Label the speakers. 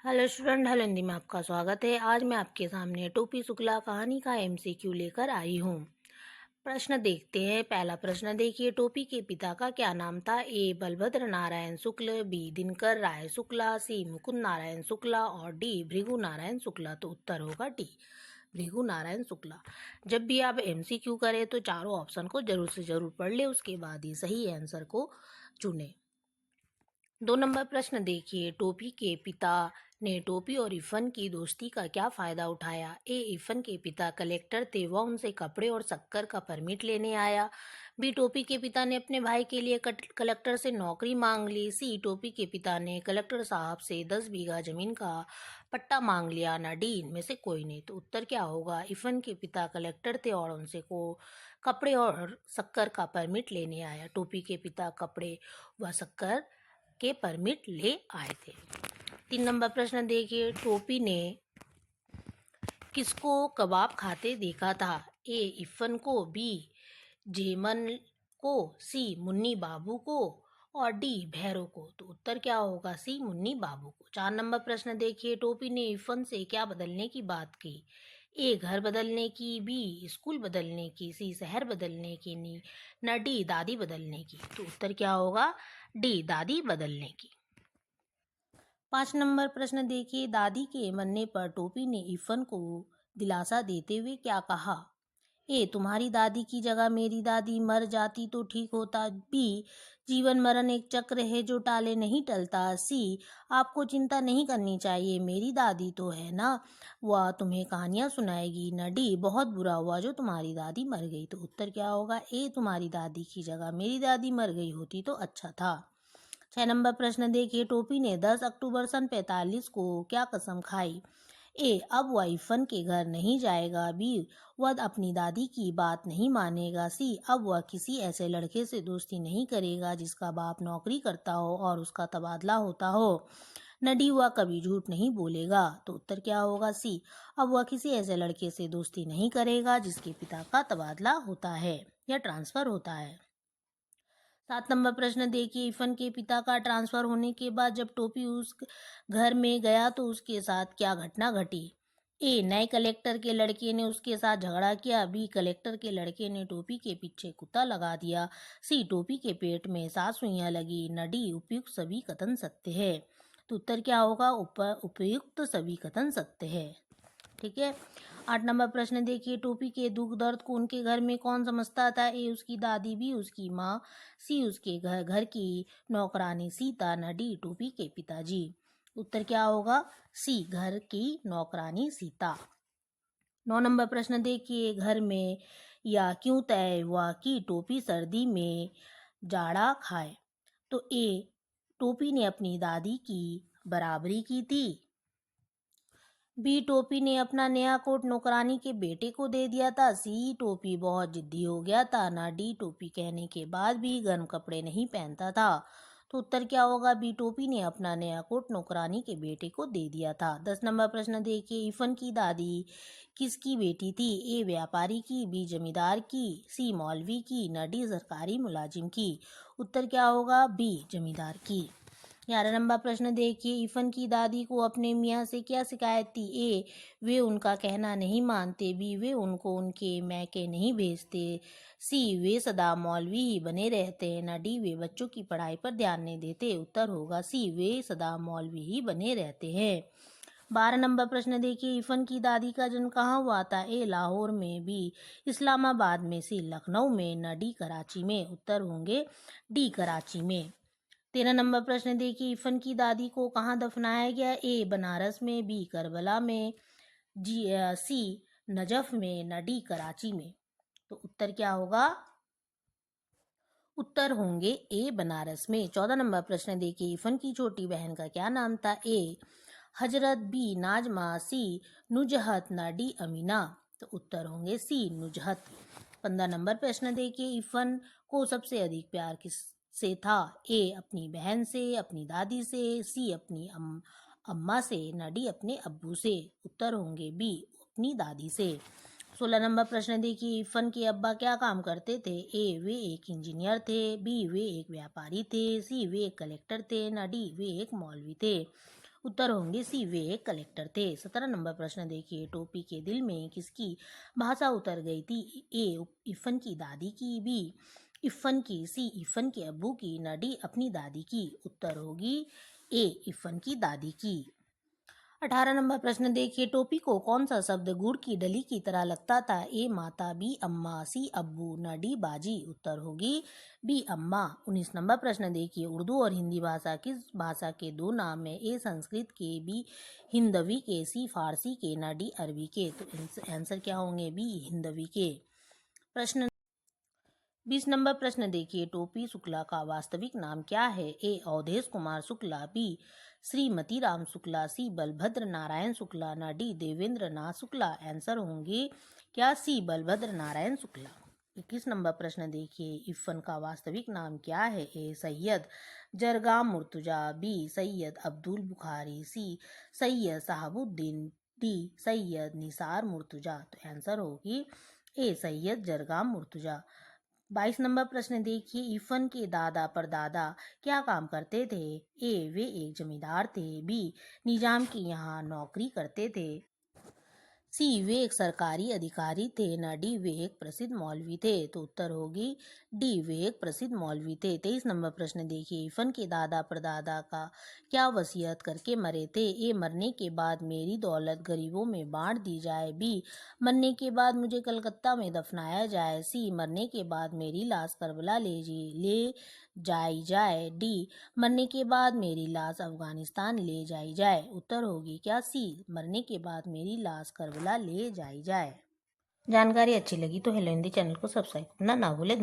Speaker 1: Hello student, hello Hindi में आपका स्वागत है। आज मैं आपके सामने टोपी शुक्ला कहानी का एमसीक्यू लेकर आई हूँ। प्रश्न देखते हैं। पहला प्रश्न देखिए, टोपी के पिता का क्या नाम था? ए बलभद्र नारायण शुक्ल, बी दिनकर राय शुक्ला, सी मुकुंद नारायण शुक्ला और डी भृगु नारायण शुक्ला। तो उत्तर होगा डी भृगु नारायण शुक्ला। जब भी आप एमसीक्यू करें तो चारों ऑप्शन को जरूर से जरूर पढ़ ले, उसके बाद ही सही आंसर को चुने। 2 नंबर प्रश्न देखिए, टोपी के पिता ने टोपी और इफ़न की दोस्ती का क्या फ़ायदा उठाया? ए इफ़न के पिता कलेक्टर थे, वह उनसे कपड़े और शक्कर का परमिट लेने आया। बी टोपी के पिता ने अपने भाई के लिए कलेक्टर से नौकरी मांग ली। सी टोपी के पिता ने कलेक्टर साहब से 10 बीघा जमीन का पट्टा मांग लिया। ना डी इनमें से कोई नहीं। तो उत्तर क्या होगा? इफ़न के पिता कलेक्टर थे और उनसे को कपड़े और शक्कर का परमिट लेने आया। टोपी के पिता कपड़े व शक्कर के परमिट ले आए थे। 3 नंबर प्रश्न देखिए, टोपी ने किसको कबाब खाते देखा था? ए इफ़न को, बी जेमन को, सी मुन्नी बाबू को और डी भैरों को। तो उत्तर क्या होगा? सी मुन्नी बाबू को। 4 नंबर प्रश्न देखिए, टोपी ने इफ़न से क्या बदलने की बात की? ए घर बदलने की, बी स्कूल बदलने की, सी शहर बदलने की, न डी दादी बदलने की। तो उत्तर क्या होगा? डी दादी बदलने की। 5 नंबर प्रश्न देखिए, दादी के मरने पर टोपी ने इफ़न को दिलासा देते हुए क्या कहा? ए तुम्हारी दादी की जगह मेरी दादी मर जाती तो ठीक होता। बी जीवन मरण एक चक्र है जो टाले नहीं टलता। सी आपको चिंता नहीं करनी चाहिए, मेरी दादी तो है ना, वह तुम्हें कहानियां सुनाएगी। न डी बहुत बुरा हुआ जो तुम्हारी दादी मर गई। तो उत्तर क्या होगा? ए तुम्हारी दादी की जगह मेरी दादी मर गई होती तो अच्छा था। 6 नंबर प्रश्न देखिए, टोपी ने 10 अक्टूबर सन 45 को क्या कसम खाई? ए अब वह इफ़न के घर नहीं जाएगा। बी वह अपनी दादी की बात नहीं मानेगा। सी अब वह किसी ऐसे लड़के से दोस्ती नहीं करेगा जिसका बाप नौकरी करता हो और उसका तबादला होता हो। न डी वह कभी झूठ नहीं बोलेगा। तो उत्तर क्या होगा? सी अब वह किसी ऐसे लड़के से दोस्ती नहीं करेगा जिसके पिता का तबादला होता है या ट्रांसफर होता है। 7 नंबर प्रश्न देखिए, इफ़न के पिता का ट्रांसफर होने के बाद जब टोपी उस घर में गया तो उसके साथ क्या घटना घटी? ए नए कलेक्टर के लड़के ने उसके साथ झगड़ा किया। बी कलेक्टर के लड़के ने टोपी के पीछे कुत्ता लगा दिया। सी टोपी के पेट में 7 सुइयां लगी। न डी उपयुक्त सभी कथन सत्य है। तो उत्तर क्या होगा? उपयुक्त सभी कथन सत्य है। ठीक है। 8 नंबर प्रश्न देखिए, टोपी के दुख दर्द को उनके घर में कौन समझता था? ए उसकी दादी, बी उसकी माँ, सी उसके घर घर की नौकरानी सीता, न डी टोपी के पिताजी। उत्तर क्या होगा? सी घर की नौकरानी सीता। 9 नंबर प्रश्न देखिए, घर में या क्यों तय हुआ कि टोपी सर्दी में जाड़ा खाए? तो ए टोपी ने अपनी दादी की बराबरी की थी। बी टोपी ने अपना नया कोट नौकरानी के बेटे को दे दिया था। सी टोपी बहुत जिद्दी हो गया था। ना डी टोपी कहने के बाद भी गर्म कपड़े नहीं पहनता था। तो उत्तर क्या होगा? बी टोपी ने अपना नया कोट नौकरानी के बेटे को दे दिया था। 10 नंबर प्रश्न देखिए, इफ़न की दादी किसकी बेटी थी? ए व्यापारी की, बी जमींदार की, सी मौलवी की, न डी सरकारी मुलाजिम की। उत्तर क्या होगा? बी जमींदार की। 11 नंबर प्रश्न देखिए, इफ़न की दादी को अपने मियाँ से क्या शिकायत थी? ए वे उनका कहना नहीं मानते। बी वे उनको उनके मैके नहीं भेजते। सी वे सदा मौलवी ही बने रहते हैं। न डी वे बच्चों की पढ़ाई पर ध्यान नहीं देते। उत्तर होगा सी वे सदा मौलवी ही बने रहते हैं। 12 नंबर प्रश्न देखिए, इफ़न की दादी का जन्म कहाँ हुआ था? ए लाहौर में, बी इस्लामाबाद में, सी लखनऊ में, न डी कराची में। उत्तर होंगे डी कराची में। 13 नंबर प्रश्न देखिए, इफ़न की दादी को कहाँ दफनाया गया? ए बनारस में, बी करबला में, सी नजफ में, न डी कराची में। तो उत्तर क्या होगा? उत्तर होंगे ए बनारस में। 14 नंबर प्रश्न देखिए, इफ़न की छोटी बहन का क्या नाम था? ए हजरत, बी नाजमा, सी नुजहत, न डी अमीना। तो उत्तर होंगे सी नुजहत। 15 नंबर प्रश्न देखिए, इफ़न को सबसे अधिक प्यार किस से था? ए अपनी बहन से, अपनी दादी से, सी अपनी अम्मा से, न डी अपने अब्बू से। उत्तर होंगे बी अपनी दादी से। 16 नंबर प्रश्न देखिए, इफ़न के अब्बा क्या काम करते थे? ए वे एक इंजीनियर थे, बी वे एक व्यापारी थे, सी वे एक कलेक्टर थे, न डी वे एक मौलवी थे। उत्तर होंगे सी, वे एक कलेक्टर थे। 17 नंबर प्रश्न देखिए, टोपी के दिल में किसकी भाषा उतर गई थी? ए इफ़न की दादी की, बी इफ़न की, सी इफ़न के अब्बू की, न डी अपनी दादी की। उत्तर होगी ए इफ़न की दादी की। 18 नंबर प्रश्न देखिए, टोपी को कौन सा शब्द गुड़ की डली की तरह लगता था? ए माता, बी अम्मा, सी अब्बू, न डी बाजी। उत्तर होगी बी अम्मा। 19 नंबर प्रश्न देखिए, उर्दू और हिंदी भाषा किस भाषा के दो नाम हैं? ए संस्कृत के, बी हिंदवी के, सी फारसी के, न डी अरबी के। तो आंसर क्या होंगे? बी हिंदवी के। प्रश्न 20 नंबर प्रश्न देखिए, टोपी शुक्ला का वास्तविक नाम क्या है? ए अवधेश कुमार शुक्ला, बी श्रीमती राम शुक्ला, सी बलभद्र नारायण शुक्ला, न डी देवेंद्र नाथ शुक्ला। आंसर होंगे क्या? सी बलभद्र नारायण शुक्ला। 21 नंबर प्रश्न देखिए, इफ़न का वास्तविक नाम क्या है? ए सैयद जरगाम मुर्तुजा, बी सैयद अब्दुल बुखारी, सी सैयद शहाबुद्दीन, डी सैयद निसार मुर्तुजा। तो आंसर होगी ए सैयद जरगाम मुर्तुजा। 22 नंबर प्रश्न देखिए, इफ़न के दादा परदादा क्या काम करते थे? ए वे एक जमींदार थे, बी निजाम के यहाँ नौकरी करते थे, सी वे एक सरकारी अधिकारी थे, न डी वे एक प्रसिद्ध मौलवी थे। तो उत्तर होगी डी वे एक प्रसिद्ध मौलवी थे। 23 नंबर प्रश्न देखिए, इफ़न के दादा परदादा का क्या वसीयत करके मरे थे? ए मरने के बाद मेरी दौलत गरीबों में बांट दी जाए, बी मरने के बाद मुझे कलकत्ता में दफनाया जाए, सी मरने के बाद मेरी लाश करबला ले जाई जाए, डी मरने के बाद मेरी लाश अफगानिस्तान ले जाई जाए। उत्तर होगी क्या? सी मरने के बाद मेरी लाश करबला ले जाई जाए। जानकारी अच्छी लगी तो हेलो हिंदी चैनल को सब्सक्राइब करना ना भूले।